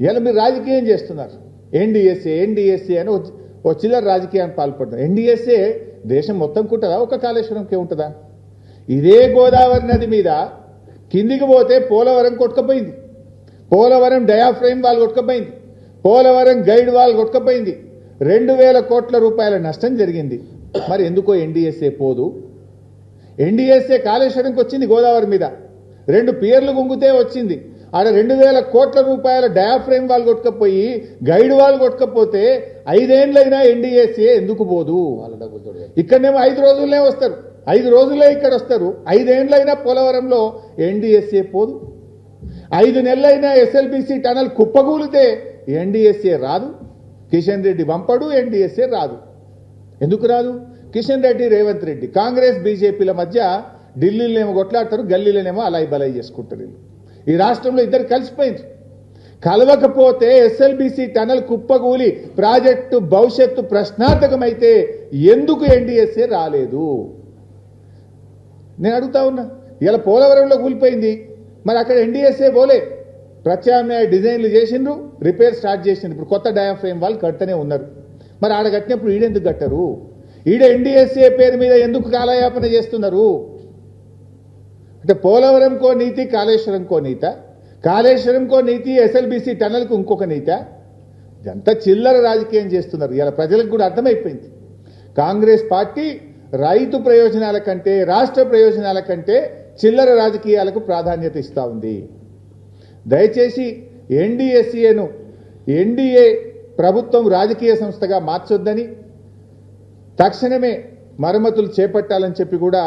ఇలా మీరు రాజకీయం చేస్తున్నారు. ఎన్డీఎస్ఏ అని ఓ చిల్లర రాజకీయాన్ని పాల్పడుతున్నారు. ఎన్డీఎస్ఏ దేశం మొత్తం ఉంటుందా, ఒక కాళేశ్వరంకే ఉంటుందా? ఇదే గోదావరి నది మీద కిందికి పోతే పోలవరం కొట్టుకపోయింది, పోలవరం డయాఫ్రేమ్ వాల్ కొట్టుకపోయింది, పోలవరం గైడ్ వాల్ కొట్టుకపోయింది, 2000 కోట్ల రూపాయల నష్టం జరిగింది. మరి ఎందుకో ఎన్డీఎస్ఏ పోదు? ఎన్డీఎస్ఏ కాళేశ్వరంకి వచ్చింది గోదావరి మీద, 2 పియర్లు గుంగితే వచ్చింది. ఆడ 2000 కోట్ల రూపాయల డయాఫ్రేమ్ వాల్ కొట్టుకపోయి గైడ్ వాల్ కొట్టుకపోతే 5 ఏళ్ళైనా ఎన్డీఎస్ఏ ఎందుకు పోదు? ఇక్కడనేమో 5 రోజులనే వస్తారు, 5 రోజులే ఇక్కడ వస్తారు. 5 ఏళ్ళైనా పోలవరంలో ఎన్డీఎస్ఏ పోదు. 5 నెలలైనా ఎస్ఎల్బీసీ టనల్ కుప్పగూలితే ఎన్డీఎస్ఏ రాదు. కిషన్ రెడ్డి పంపడు, ఎన్డీఎస్ఏ రాదు. ఎందుకు రాదు? కిషన్ రెడ్డి, రేవంత్ రెడ్డి, కాంగ్రెస్ బీజేపీల మధ్య ఢిల్లీలోనేమో కొట్లాడతారు, గల్లీలోనేమో అలాయి బలాయి చేసుకుంటారు. ఈ రాష్ట్రంలో ఇద్దరు కలిసిపోయింది. కలవకపోతే ఎస్ఎల్బీసీ టనల్ కుప్పగూలి ప్రాజెక్టు భవిష్యత్తు ప్రశ్నార్థకమైతే ఎందుకు ఎన్డీఎస్ఏ రాలేదు? నేను అడుగుతా ఉన్నా. ఇలా పోలవరంలో కూలిపోయింది, మరి అక్కడ ఎన్డీఎస్ఏ పోలే. ప్రత్యామ్నాయ డిజైన్లు చేసిండ్రు, రిపేర్ స్టార్ట్ చేసిండ్రు. ఇప్పుడు కొత్త డయాఫ్రేమ్ వాళ్ళు కడుతూనే ఉన్నారు. మరి ఆడ కట్టినప్పుడు ఈడెందుకు కట్టరు? ఈడ ఎన్డీఎస్ఏ పేరు మీద ఎందుకు కాలయాపన చేస్తున్నారు? అంటే పోలవరంకో నీతి, కాళేశ్వరంకో నీత, కాళేశ్వరంకో నీతి, ఎస్ఎల్బీసీ టనల్కు ఇంకొక నీత. ఇదంతా చిల్లర రాజకీయం చేస్తున్నారు. ఇలా ప్రజలకు కూడా అర్థమైపోయింది. కాంగ్రెస్ పార్టీ రైతు ప్రయోజనాల కంటే, రాష్ట్ర ప్రయోజనాల కంటే చిల్లర రాజకీయాలకు ప్రాధాన్యత ఇస్తూ ఉంది. దయచేసి ఎన్డీఎస్ఏను ఎన్డీఏ ప్రభుత్వం రాజకీయ సంస్థగా మార్చొద్దని, తక్షణమే మరమ్మతులు చేపట్టాలని చెప్పి కూడా